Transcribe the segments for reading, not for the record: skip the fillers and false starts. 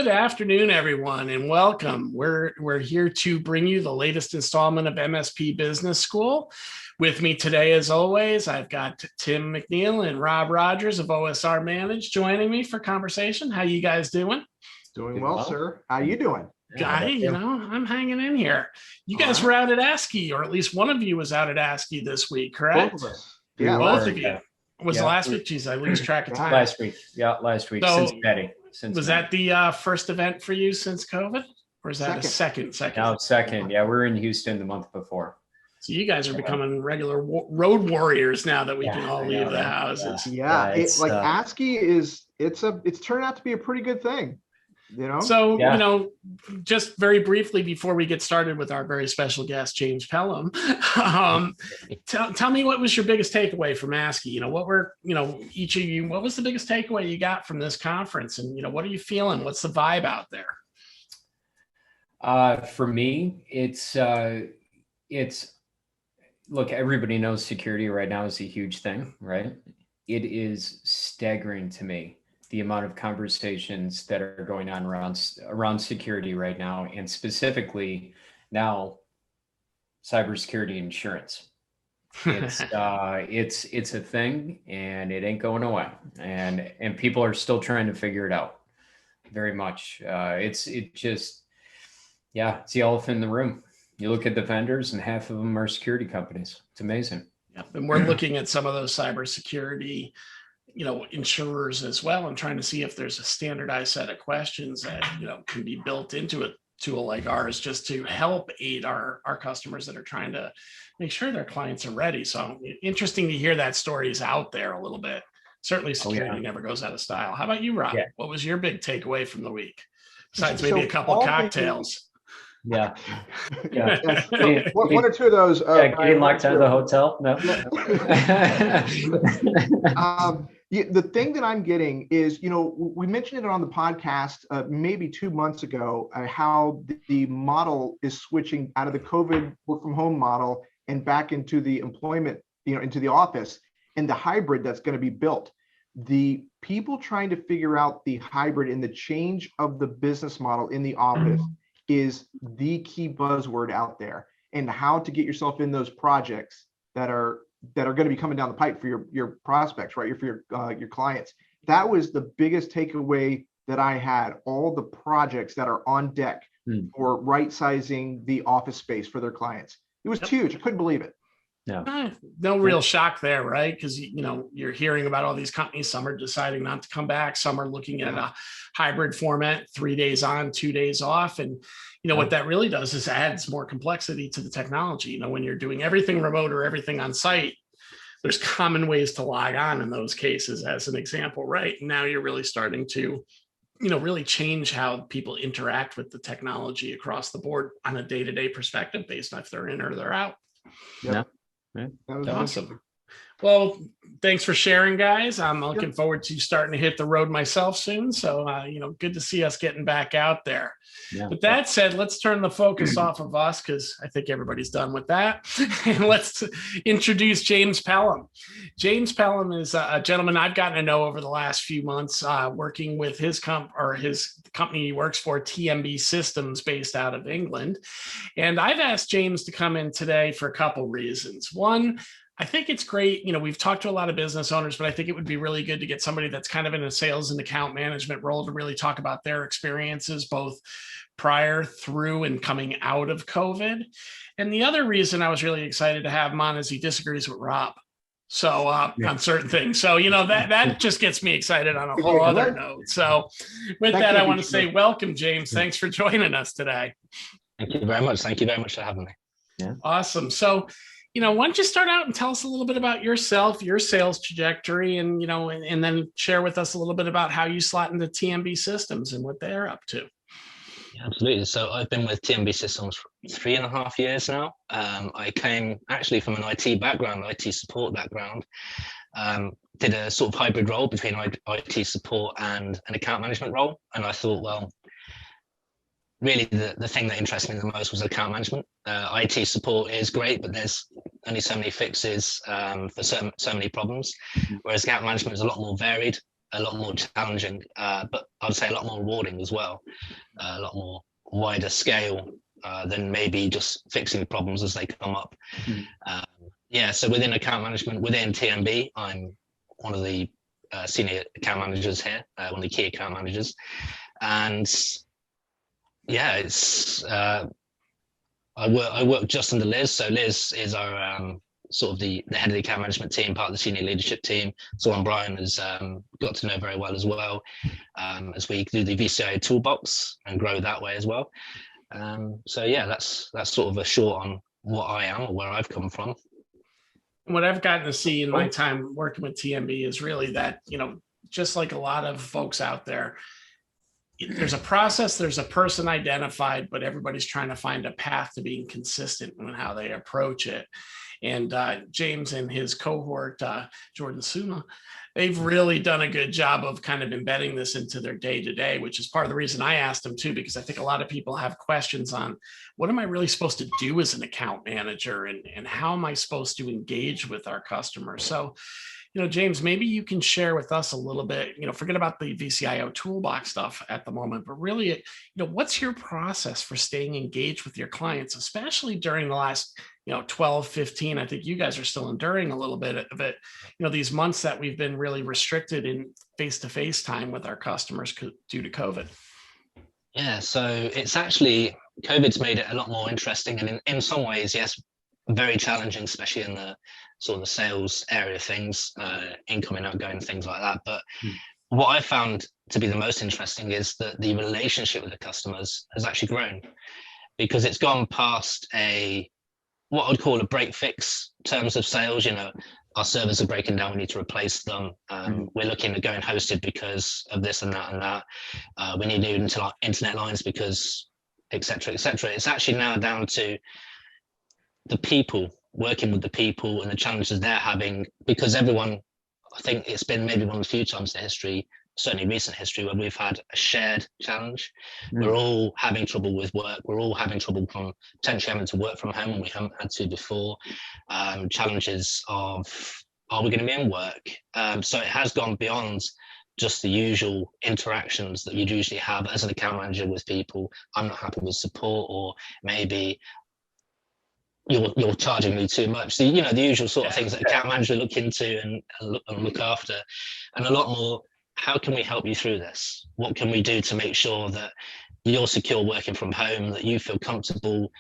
Good afternoon, everyone, and welcome. We're here to bring you the latest installment of MSP Business School. With me today, as always, I've got Tim McNeil and Rob Rogers of OSR Manage joining me for conversation. How you guys doing? Doing well, sir. How you doing? Guy, I'm hanging in here. You guys were out at ASCII, or at least one of you was out at ASCII this week, correct? Both of us. Yeah, both of you. Was it last week? Geez, I lose track of time. Last week. So, Cincinnati. Was that the first event for you since COVID? Or is that a second? No, second. Yeah, we were in Houston the month before. So you guys are becoming regular road warriors now that we can all leave the houses. Yeah, it's like ASCII it's turned out to be a pretty good thing. So, just very briefly before we get started with our very special guest, James Pelham, tell me what was your biggest takeaway from ASCII? Each of you, what was the biggest takeaway you got from this conference? And, what are you feeling? What's the vibe out there? For me, it's look, everybody knows security right now is a huge thing, right? It is staggering to me, the amount of conversations that are going on around security right now, and specifically now cybersecurity insurance. It's it's a thing, and it ain't going away, and people are still trying to figure it out very much. It's the elephant in the room. You look at the vendors, and half of them are security companies. It's amazing. Yeah, and we're looking at some of those cybersecurity insurers as well, and trying to see if there's a standardized set of questions that can be built into a tool like ours, just to help aid our customers that are trying to make sure their clients are ready. So interesting to hear that story is out there a little bit. Certainly security never goes out of style. How about you, Rob? Yeah. What was your big takeaway from the week, besides maybe a couple of cocktails? Yeah. One or two of those. Getting locked out of the hotel. No. The thing that I'm getting is, we mentioned it on the podcast maybe 2 months ago, how the model is switching out of the COVID work from home model and back into the employment, into the office, and the hybrid that's going to be built. The people trying to figure out the hybrid and the change of the business model in the office is the key buzzword out there, and how to get yourself in those projects that are going to be coming down the pipe for your prospects, right? For your clients. That was the biggest takeaway that I had. All the projects that are on deck for right sizing the office space for their clients. It was huge. I couldn't believe it. Yeah. No real shock there, right? Because you're hearing about all these companies. Some are deciding not to come back. Some are looking at a hybrid format, 3 days on, 2 days off. And what that really does is adds more complexity to the technology. When you're doing everything remote or everything on site, there's common ways to log on in those cases, as an example, right? Now you're really starting to really change how people interact with the technology across the board on a day-to-day perspective, based on if they're in or they're out. Yeah. That was awesome. Well, thanks for sharing, guys. I'm looking forward to starting to hit the road myself soon. So, good to see us getting back out there. Yeah. With that said, let's turn the focus off of us, because I think everybody's done with that. And let's introduce James Pelham. James Pelham is a gentleman I've gotten to know over the last few months, working with his company he works for, TMB Systems, based out of England. And I've asked James to come in today for a couple reasons. One, I think it's great. We've talked to a lot of business owners, but I think it would be really good to get somebody that's kind of in a sales and account management role to really talk about their experiences, both prior, through, and coming out of COVID. And the other reason I was really excited to have him on is he disagrees with Rob. So on certain things. So, that just gets me excited on a whole other note. So with that, I want to say welcome, James. Thanks for joining us today. Thank you very much. Thank you very much for having me. Yeah. Awesome. So, why don't you start out and tell us a little bit about yourself, your sales trajectory, and, and then share with us a little bit about how you slot into TMB Systems and what they're up to. Yeah, absolutely. So I've been with TMB Systems for 3.5 years now. I came actually from an IT background, IT support background. Did a sort of hybrid role between IT support and an account management role. And I thought, well, really the thing that interested me the most was account management. IT support is great, but there's only so many fixes for so many problems, whereas account management is a lot more varied. a lot more challenging, but I'd say a lot more rewarding as well, a lot more wider scale than maybe just fixing problems as they come up. Yeah, so within account management, within TMB, I'm one of the senior account managers here, one of the key account managers. And yeah, it's I work just under Liz. So Liz is our sort of the head of the account management team, part of the senior leadership team. So Brian has got to know very well as well, as we do the VCIO toolbox and grow that way as well. So yeah, that's sort of a short on what I am or where I've come from. What I've gotten to see in my time working with TMB is really that, you know, just like a lot of folks out there, there's a process, there's a person identified, but everybody's trying to find a path to being consistent in how they approach it. And James and his cohort, Jordan Suna, they've really done a good job of kind of embedding this into their day-to-day, which is part of the reason I asked them too, because I think a lot of people have questions on what am I really supposed to do as an account manager, and how am I supposed to engage with our customers? So, you know, James, maybe you can share with us a little bit, you know, forget about the VCIO toolbox stuff at the moment, but really, you know, what's your process for staying engaged with your clients, especially during the last, you know, 12, 15, I think you guys are still enduring a little bit of it, you know, these months that we've been really restricted in face-to-face time with our customers due to COVID. Yeah, so it's actually, COVID's made it a lot more interesting, and in some ways, yes, very challenging, especially in the sort of the sales area of things, incoming, outgoing, things like that. But what I found to be the most interesting is that the relationship with the customers has actually grown, because it's gone past what I'd call a break fix terms of sales. You know, our servers are breaking down, we need to replace them. We're looking at going hosted because of this and that and that. We need new internet lines because et cetera, et cetera. It's actually now down to the people, working with the people and the challenges they're having, because everyone, I think it's been maybe one of the few times in history, certainly recent history, where we've had a shared challenge. We're all having trouble with work. We're all having trouble potentially having to work from home when we haven't had to before. Challenges of, are we going to be in work? So it has gone beyond just the usual interactions that you'd usually have as an account manager with people. I'm not happy with support, or maybe you're charging me too much. So, you know, the usual sort of things that account manager look into and look after, and a lot more, how can we help you through this? What can we do to make sure that you're secure working from home, that you feel comfortable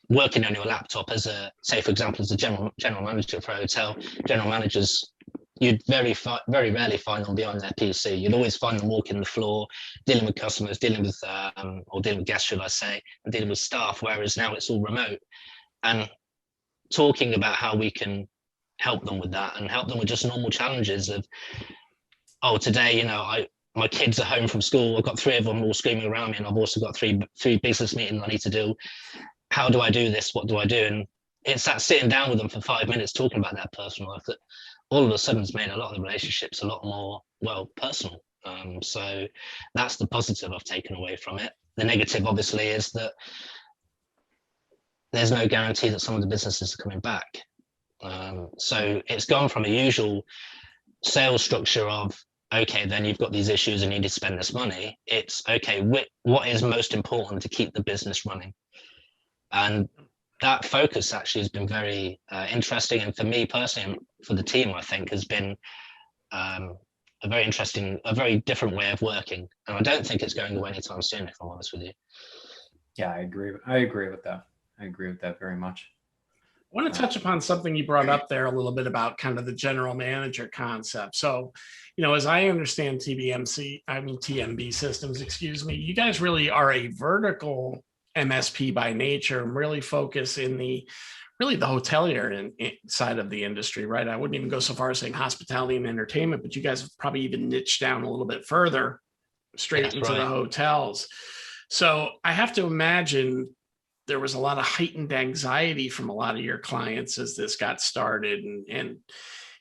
working on your laptop as a, say, for example, as a general manager for a hotel. General managers, you'd very rarely find them behind their PC. You'd always find them walking the floor, dealing with customers, dealing with guests, should I say, and dealing with staff, whereas now it's all remote. And talking about how we can help them with that, and help them with just normal challenges of, oh, today, you know, my kids are home from school, I've got 3 of them all screaming around me, and I've also got three business meetings I need to do. How do I do this? What do I do? And it's that sitting down with them for 5 minutes talking about their personal life that all of a sudden has made a lot of the relationships a lot more, well, personal. So that's the positive I've taken away from it. The negative, obviously, is that there's no guarantee that some of the businesses are coming back. So it's gone from a usual sales structure of, okay, then you've got these issues and you need to spend this money. It's, okay, what is most important to keep the business running? And that focus actually has been very interesting. And for me personally, and for the team, I think has been a very interesting, a very different way of working. And I don't think it's going away anytime soon, if I'm honest with you. Yeah, I agree with that. I agree with that very much. I want to touch upon something you brought up there a little bit about kind of the general manager concept. So, you know, as I understand TMB Systems, excuse me, you guys really are a vertical MSP by nature, and really focus in the hotelier side of the industry, right? I wouldn't even go so far as saying hospitality and entertainment, but you guys have probably even niched down a little bit further straight into the hotels. So I have to imagine there was a lot of heightened anxiety from a lot of your clients as this got started, and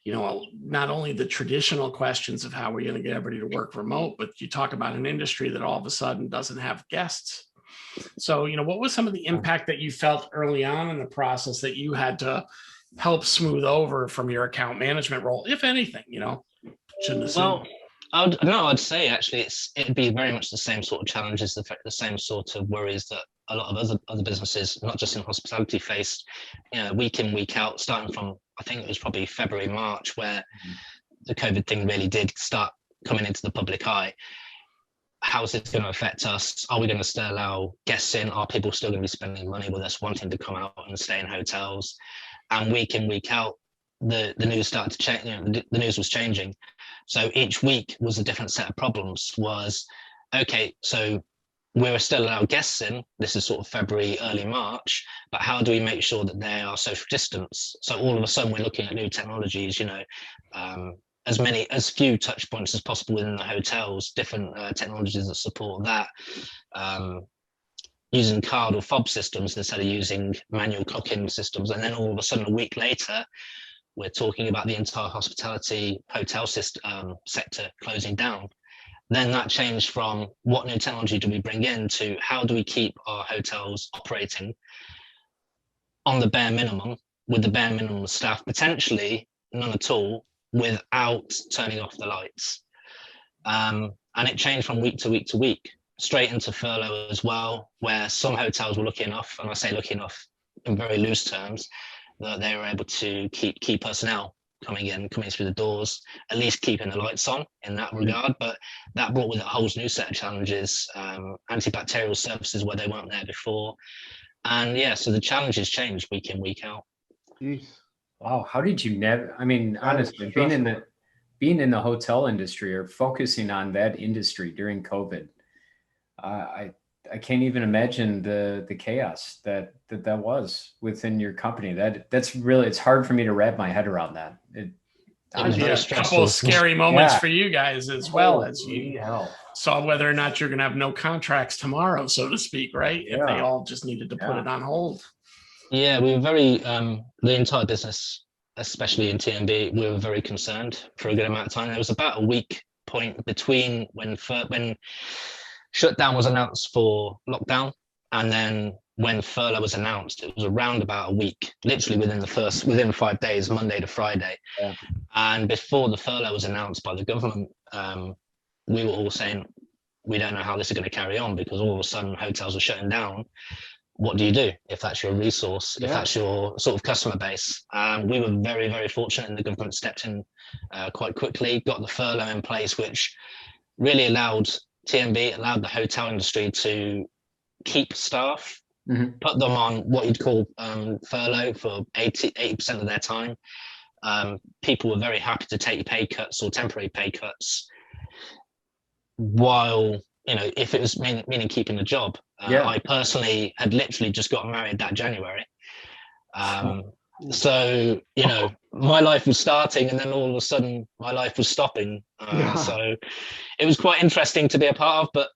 you know, not only the traditional questions of how we're going to get everybody to work remote, but you talk about an industry that all of a sudden doesn't have guests. So, you know, what was some of the impact that you felt early on in the process that you had to help smooth over from your account management role, if anything? You know, shouldn't assume. Well, I'd say actually it'd be very much the same sort of challenges, the same sort of worries that a lot of other businesses, not just in hospitality, faced, week in, week out, starting from, I think it was probably February, March, where the COVID thing really did start coming into the public eye. How is this going to affect us? Are we going to still allow guests in? Are people still going to be spending money with us, wanting to come out and stay in hotels? And week in, week out, the news started to change. The news was changing. So each week was a different set of problems. Okay, so we're still allowed guests in. This is sort of February, early March, but how do we make sure that they are social distance? So all of a sudden we're looking at new technologies, as few touch points as possible within the hotels, different technologies that support that, using card or fob systems instead of using manual clock-in systems. And then all of a sudden, a week later, we're talking about the entire hospitality hotel sector closing down. Then that changed from what new technology do we bring in to how do we keep our hotels operating on the bare minimum, with the bare minimum staff, potentially none at all, without turning off the lights. And it changed from week to week to week, straight into furlough as well, where some hotels were lucky enough, and I say lucky enough in very loose terms, that they were able to keep key personnel coming through the doors, at least keeping the lights on in that regard. But that brought with it a whole new set of challenges, antibacterial services where they weren't there before. And yeah, so the challenges changed week in, week out. Jeez. Wow, how did you never? I mean, honestly, being in the hotel industry or focusing on that industry during COVID, I can't even imagine the chaos that was within your company. That's really, it's hard for me to wrap my head around that. It was a couple of scary moments for you guys as well, as you saw whether or not you're going to have no contracts tomorrow, so to speak, right? If they all just needed to put it on hold. Yeah, we were very, the entire business, especially in TMB, we were very concerned for a good amount of time. There was about a week point between when shutdown was announced for lockdown and then when furlough was announced. It was around about a week, literally within 5 days, Monday to Friday. Yeah. And before the furlough was announced by the government, we were all saying, we don't know how this is going to carry on, because all of a sudden hotels are shutting down. What do you do if that's your resource, if that's your sort of customer base? We were very, very fortunate, and the government stepped in quite quickly, got the furlough in place, which really allowed the hotel industry to keep staff, put them on what you'd call furlough for 80% of their time. People were very happy to take pay cuts or temporary pay cuts while, if it was meaning keeping a job. I personally had literally just got married that January. So, my life was starting and then all of a sudden my life was stopping. So it was quite interesting to be a part of, but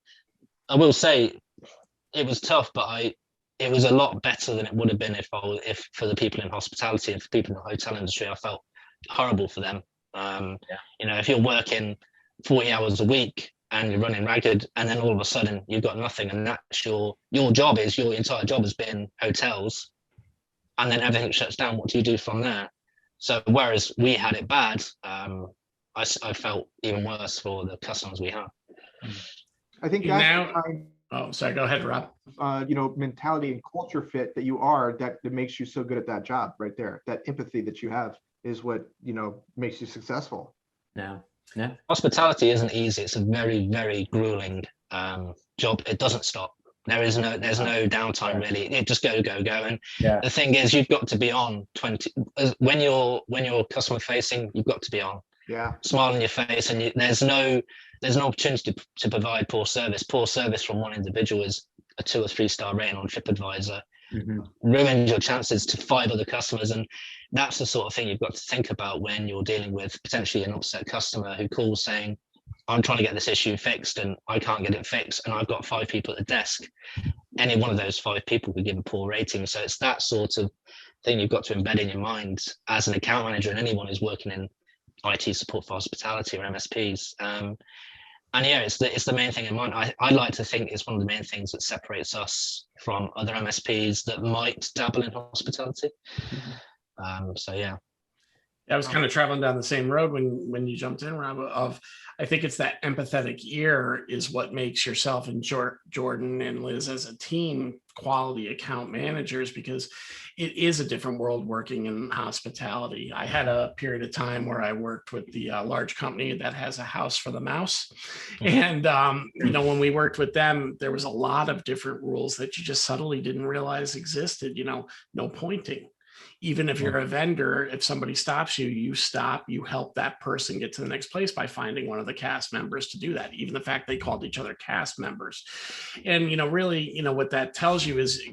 I will say it was tough, but it was a lot better than it would have been if for the people in hospitality and for people in the hotel industry. I felt horrible for them. If you're working 40 hours a week and you're running ragged, and then all of a sudden you've got nothing, and that's your entire job has been hotels, and then everything shuts down. What do you do from there? So whereas we had it bad, I felt even worse for the customers we have. I think that's sorry, go ahead, Rob. Mentality and culture fit that you are, that makes you so good at that job right there. That empathy that you have is what makes you successful. Yeah. Hospitality isn't easy. It's a very, very grueling job. It doesn't stop. There's no downtime really. It just go. And the thing is, you've got to be on 20 when you're customer facing. You've got to be on. Yeah. Smile on your face, and there's no opportunity to provide poor service. Poor service from one individual is a 2 or 3 star rating on TripAdvisor. Ruins your chances to 5 other customers, and that's the sort of thing you've got to think about when you're dealing with potentially an upset customer who calls saying, I'm trying to get this issue fixed and I can't get it fixed, and I've got 5 people at the desk. Any one of those 5 people could give a poor rating. So it's that sort of thing you've got to embed in your mind as an account manager and anyone who's working in IT support for hospitality or MSPs. And yeah, it's the main thing in mind. I like to think it's one of the main things that separates us from other MSPs that might dabble in hospitality. So yeah. I was kind of traveling down the same road when you jumped in, Rob, of I think it's that empathetic ear is what makes yourself and Jordan and Liz as a team quality account managers, because it is a different world working in hospitality. I had a period of time where I worked with the large company that has a house for the mouse. And, when we worked with them, there was a lot of different rules that you just subtly didn't realize existed, no pointing. Even if you're a vendor, if somebody stops you, you stop, you help that person get to the next place by finding one of the cast members to do that. Even the fact they called each other cast members. And, really, what that tells you is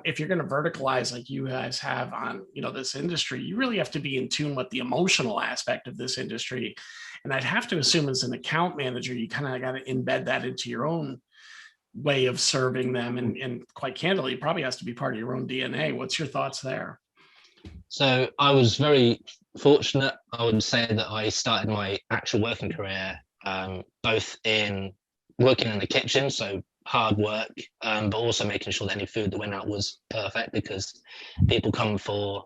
if you're going to verticalize like you guys have on, this industry, you really have to be in tune with the emotional aspect of this industry. And I'd have to assume as an account manager, you kind of got to embed that into your own way of serving them. And quite candidly, it probably has to be part of your own DNA. What's your thoughts there? So I was very fortunate. I would say that I started my actual working career both in working in the kitchen, so hard work, but also making sure that any food that went out was perfect, because people come for,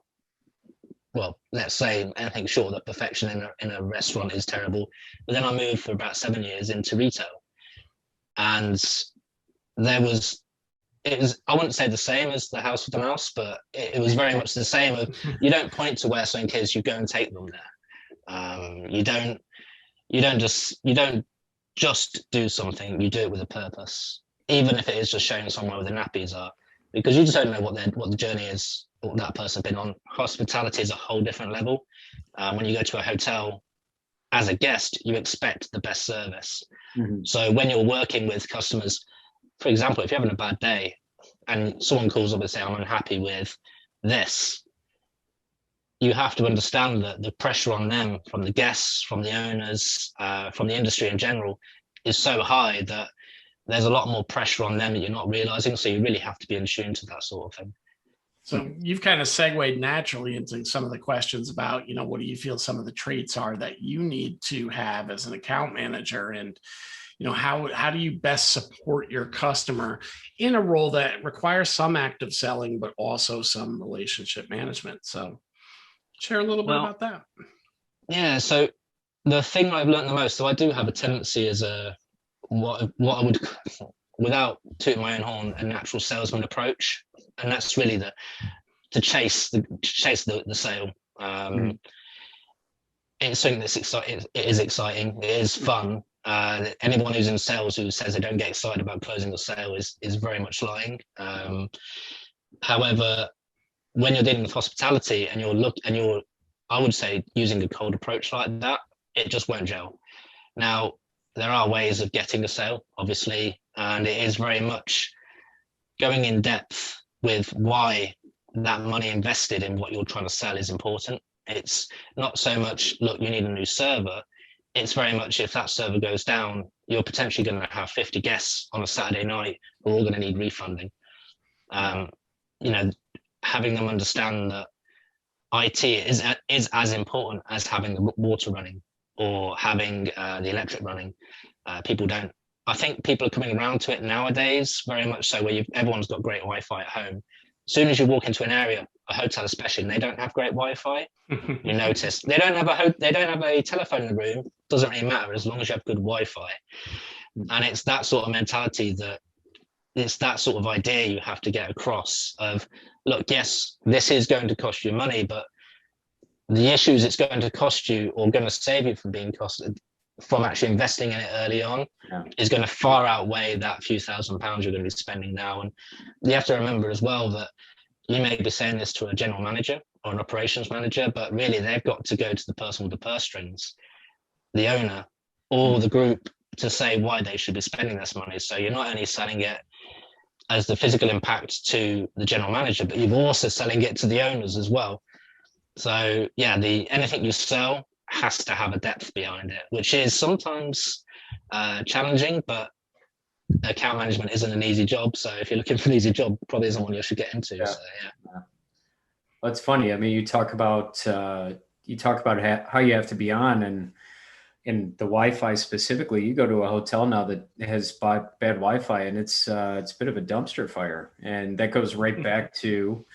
well, let's say anything short of perfection in a restaurant is terrible. But then I moved for about 7 years into retail, and it was, I wouldn't say the same as the house with the mouse, but it was very much the same. You don't point to where something is, you go and take them there. You don't just do something, you do it with a purpose, even if it is just showing somewhere where the nappies are, because you just don't know what the journey is, what that person's been on. Hospitality is a whole different level. When you go to a hotel as a guest, you expect the best service. Mm-hmm. So when you're working with customers, for example, if you're having a bad day and someone calls up and say, I'm unhappy with this, you have to understand that the pressure on them from the guests, from the owners, from the industry in general is so high that there's a lot more pressure on them that you're not realizing. So you really have to be in tune to that sort of thing. So you've kind of segued naturally into some of the questions about, what do you feel some of the traits are that you need to have as an account manager? And how do you best support your customer in a role that requires some active selling, but also some relationship management? So share a little bit about that. Yeah. So the thing I've learned the most, so I do have a tendency as what I would, without tooting my own horn, a natural salesman approach. And that's really to chase the sale. It's something that's exciting. It is exciting. It is fun. Anyone who's in sales who says they don't get excited about closing the sale is very much lying. However, when you're dealing with hospitality and you're I would say using a cold approach like that, it just won't gel. Now, there are ways of getting a sale, obviously, and it is very much going in depth with why that money invested in what you're trying to sell is important. It's not so much, look, you need a new server. It's very much, if that server goes down, you're potentially going to have 50 guests on a Saturday night who are all going to need refunding. Having them understand that IT is as important as having the water running or having the electric running. I think people are coming around to it nowadays, very much so, where everyone's got great Wi-Fi at home. As soon as you walk into an area, a hotel especially, and they don't have great Wi-Fi, you notice they don't have a telephone in the room. Doesn't really matter as long as you have good Wi-Fi. And it's that sort of mentality, it's that sort of idea you have to get across of, look, yes, this is going to cost you money, but the issues it's going to cost you or going to save you from actually investing in it early on is going to far outweigh that few £1,000s you're going to be spending now. And you have to remember as well that you may be saying this to a general manager or an operations manager, but really they've got to go to the person with the purse strings, the owner or the group, to say why they should be spending this money. So you're not only selling it as the physical impact to the general manager, but you're also selling it to the owners as well. So yeah, anything you sell has to have a depth behind it, which is sometimes challenging, but account management isn't an easy job. So if you're looking for an easy job, probably isn't one you should get into. Yeah. So yeah. Well, it's funny. I mean, you talk about how you have to be on, and in the Wi-Fi specifically, you go to a hotel now that has bad Wi-Fi, and it's a bit of a dumpster fire. And that goes right back to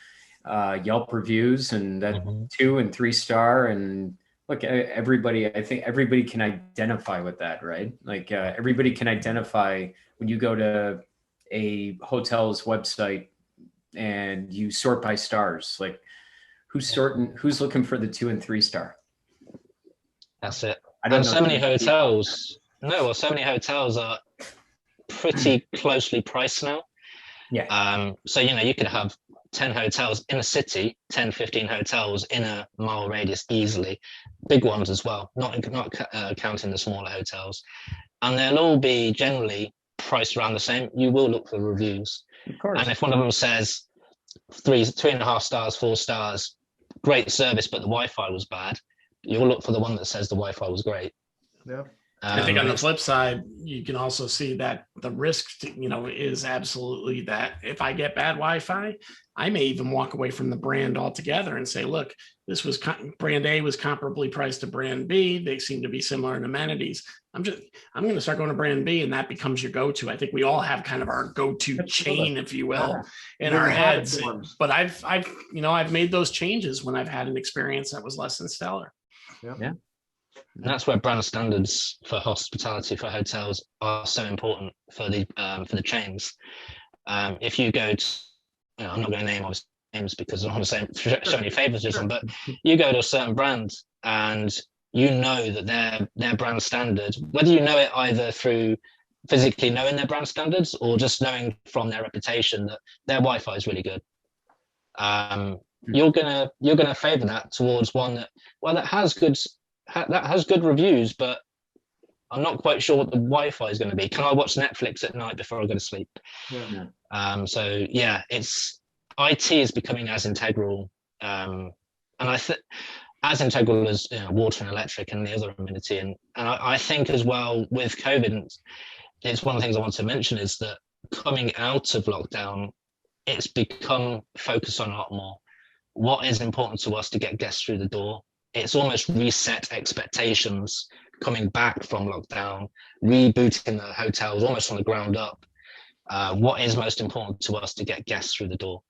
Yelp reviews and that Mhm. 2 and 3 star. And look, I think everybody can identify with that, right? Like everybody can identify when you go to a hotel's website and you sort by stars, like who's looking for the 2 and 3 star? That's it. I don't And know. so many hotels, so many hotels are pretty closely priced now. Yeah. So, you could have 10 hotels in a city, 10, 15 hotels in a mile radius easily, big ones as well, not counting the smaller hotels. And they'll all be generally priced around the same. You will look for reviews. Of course. And if one of them says 3.5 stars, 4 stars, great service, but the Wi-Fi was bad, you'll look for the one that says the Wi-Fi was great. Yeah. I think on the flip side, you can also see that the risk, is absolutely that if I get bad Wi-Fi, I may even walk away from the brand altogether and say, look, this was brand A was comparably priced to brand B. They seem to be similar in amenities. I'm going to start going to brand B, and that becomes your go-to. I think we all have kind of our go-to chain, if you will, in our heads. But I've made those changes when I've had an experience that was less than stellar. Yeah. And that's where brand standards for hospitality for hotels are so important for the chains. If you go to, I'm not going to name obviously names because I don't want to show any favoritism, but you go to a certain brand and you know that their brand standard, whether you know it either through physically knowing their brand standards or just knowing from their reputation that their Wi-Fi is really good. You're gonna favor that towards one that has good reviews, but I'm not quite sure what the Wi-Fi is going to be. Can I watch Netflix at night before I go to sleep? Yeah. So yeah, IT is becoming as integral, and as integral as water and electric and the other amenity. And I think as well with COVID, it's one of the things I want to mention is that coming out of lockdown, it's become focused on a lot more. What is important to us to get guests through the door? It's almost reset expectations coming back from lockdown, rebooting the hotels almost from the ground up. What is most important to us to get guests through the door?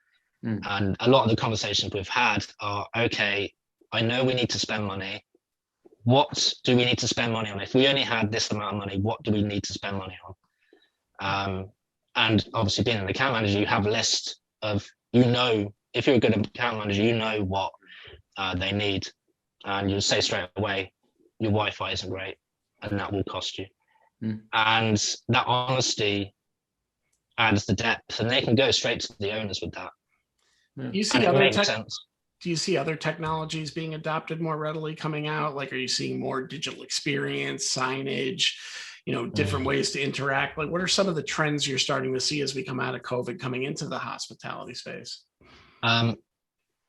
And a lot of the conversations we've had are, okay, I know we need to spend money. What do we need to spend money on? If we only had this amount of money, what do we need to spend money on? And obviously being an account manager, you have a list of, if you're a good account manager, you know what they need. And you'll say straight away, your Wi-Fi isn't great, and that will cost you. And that honesty adds the depth, and they can go straight to the owners with that. Do you see other technologies being adopted more readily coming out? Like, are you seeing more digital experience, signage, different ways to interact? Like, what are some of the trends you're starting to see as we come out of COVID coming into the hospitality space?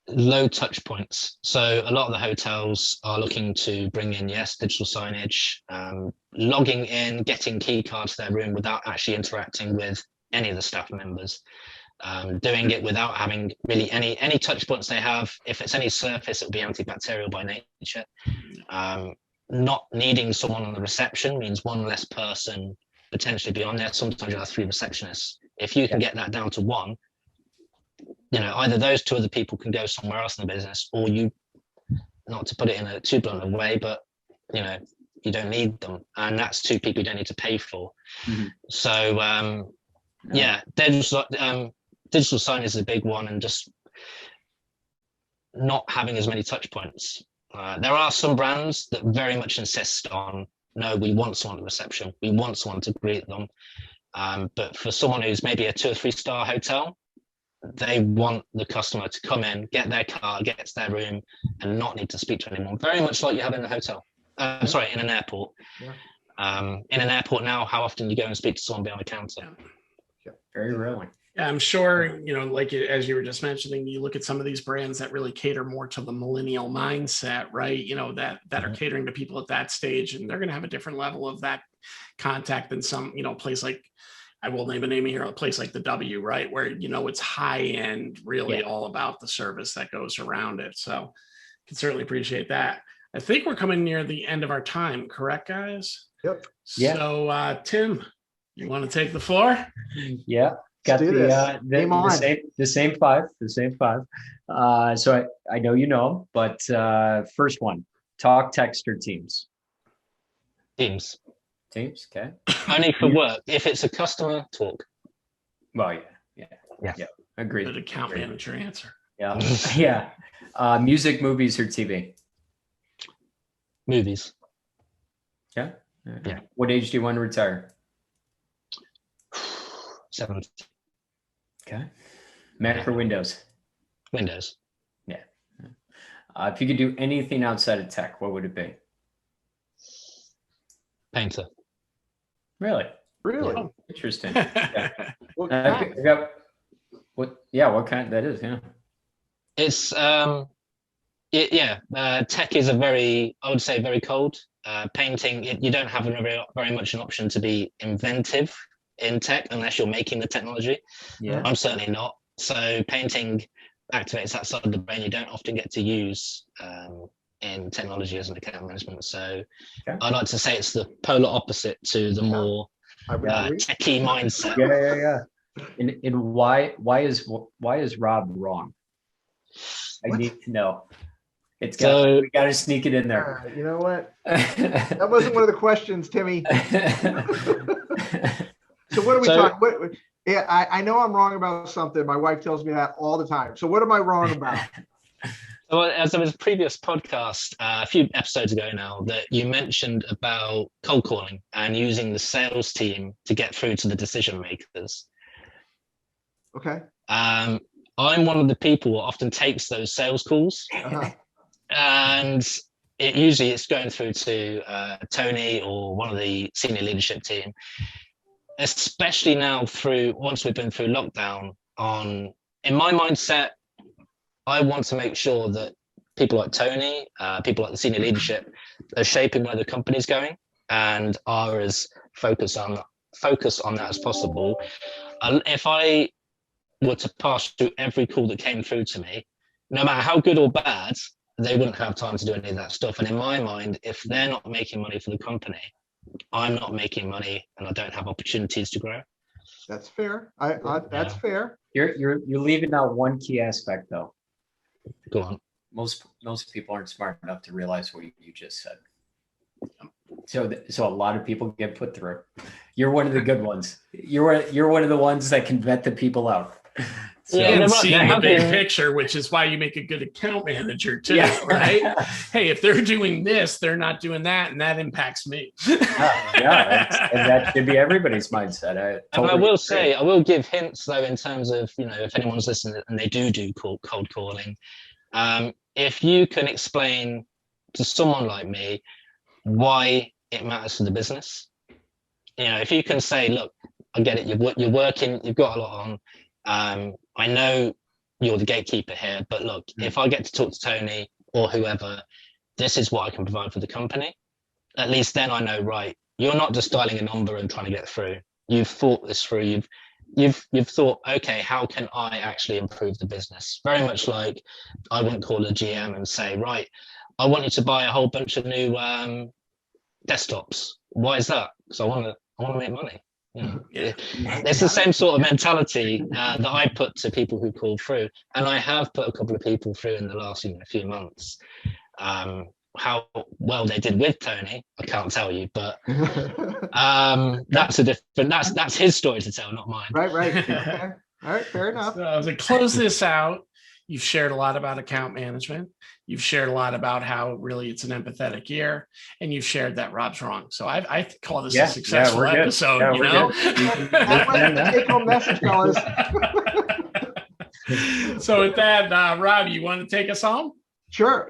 Low touch points. So a lot of the hotels are looking to bring in, digital signage, logging in, getting key cards to their room without actually interacting with any of the staff members, doing it without having really any touch points they have. If it's any surface, it'll be antibacterial by nature. Not needing someone on the reception means one less person potentially be on there. Sometimes you have 3 receptionists. If you can get that down to 1, either those 2 other people can go somewhere else in the business, or you, not to put it in a too blunt way, but you don't need them, and that's 2 people you don't need to pay for. So digital signage is a big one, and just not having as many touch points. There are some brands that very much insist on, no, we want someone at the reception, we want someone to greet them, but for someone who's maybe a 2 or 3 star hotel, they want the customer to come in, get their car, get to their room, and not need to speak to anyone. Very much like you have in a hotel. In an airport. In an airport now, how often you go and speak to someone behind a counter? Very rarely. Yeah, I'm sure, like as you were just mentioning, you look at some of these brands that really cater more to the millennial mindset, right? That are catering to people at that stage, and they're going to have a different level of that contact than some, place like, I will name a name here, a place like the W, right? Where, it's high end, really all about the service that goes around it. So I can certainly appreciate that. I think we're coming near the end of our time, correct, guys? Yep. So, Tim, you want to take the floor? Yeah. Got the same 5. So I know you know, but first one, talk, text, or Teams? Teams. Teams, okay. Only for work. If it's a customer, talk. Well, yeah. Agreed. Good account manager answer. Yeah, yeah. Music, movies, or TV? Movies. Yeah. Yeah. What age do you want to retire? 70. Okay. Mac or Windows? Windows. Yeah. If you could do anything outside of tech, what would it be? Painter. Really? Really? Oh, interesting. Yeah. What kind? What kind that is? Yeah. It's tech is I would say very cold. Painting, you don't have very much an option to be inventive in tech unless you're making the technology. Yeah. I'm certainly not. So painting activates that side of the brain you don't often get to use in technology as an account management. So Okay. I like to say it's the polar opposite to the more techie mindset. Yeah. And why is Rob wrong? I need to know. We got to sneak it in there. You know what? That wasn't one of the questions, Timmy. So what are we talking? I know I'm wrong about something. My wife tells me that all the time. So what am I wrong about? Well, as there was a previous podcast a few episodes ago now that you mentioned about cold calling and using the sales team to get through to the decision makers. Okay. I'm one of the people who often takes those sales calls, and it's going through to Tony or one of the senior leadership team, especially now once we've been through lockdown. In my mindset, I want to make sure that people like Tony, people like the senior leadership, are shaping where the company's going and are as focused on that as possible. If I were to pass through every call that came through to me, no matter how good or bad, they wouldn't have time to do any of that stuff. And in my mind, if they're not making money for the company, I'm not making money and I don't have opportunities to grow. That's fair. That's fair. You're leaving out one key aspect though. Go on. Most people aren't smart enough to realize what you just said. So a lot of people get put through. You're one of the good ones. You're one of the ones that can vet the people out. So, and seeing the big picture, which is why you make a good account manager too, right? Hey, if they're doing this, they're not doing that, and that impacts me. And that should be everybody's mindset. I will say, I will give hints though, in terms of, if anyone's listening and they do cold calling, if you can explain to someone like me why it matters to the business, if you can say, look, I get it, you're working, you've got a lot on. I know you're the gatekeeper here, but look, if I get to talk to Tony or whoever, this is what I can provide for the company. At least then I know, right, you're not just dialing a number and trying to get through. You've thought this through. You've thought, okay, how can I actually improve the business? Very much like I wouldn't call a GM and say, right, I want you to buy a whole bunch of new desktops. Why is that? Because I want to make money. It's the same sort of mentality that I put to people who call through, and I have put a couple of people through in the last few months. How well they did with Tony, I can't tell you, but that's his story to tell, not mine. Right. Okay. All right, fair enough. So as I close this out, you've shared a lot about account management. You've shared a lot about how really it's an empathetic ear, and you've shared that Rob's wrong. So I call this a successful episode. That was the take-home message, fellas. So with that, Rob, you want to take us home? Sure.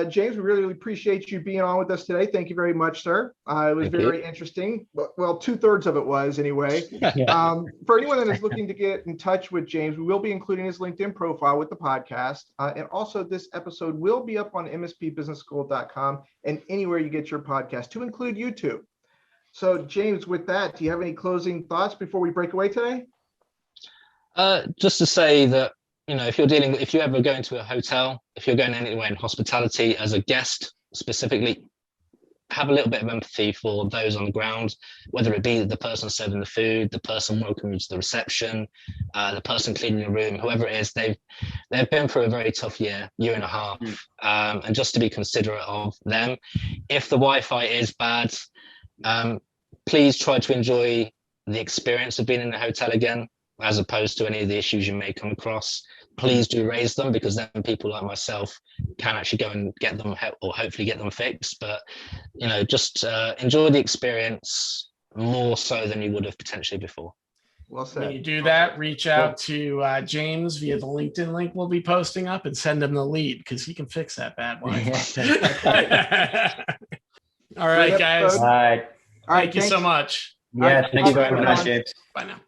James, we really appreciate you being on with us today. Thank you very much, sir. It was very interesting. Well, 2/3 of it was anyway. For anyone that is looking to get in touch with James, we will be including his LinkedIn profile with the podcast. And also this episode will be up on mspbusinessschool.com and anywhere you get your podcast, to include YouTube. So James, with that, do you have any closing thoughts before we break away today? Just to say that, if you ever go into a hotel, if you're going anywhere in hospitality as a guest specifically, have a little bit of empathy for those on the ground, whether it be the person serving the food, the person welcoming you to the reception, the person cleaning the room, whoever it is. They've been through a very tough year and a half, and just to be considerate of them. If the Wi-Fi is bad, please try to enjoy the experience of being in the hotel again, as opposed to any of the issues you may come across. Please do raise them, because then people like myself can actually go and get them, or hopefully get them fixed. But just enjoy the experience more so than you would have potentially before. Well said. When you do that, reach out to James via the LinkedIn link we'll be posting up, and send him the lead, because he can fix that bad Wi-Fi. All right, guys. All right. Thank you so much. Yeah, thanks very much, James. Bye now.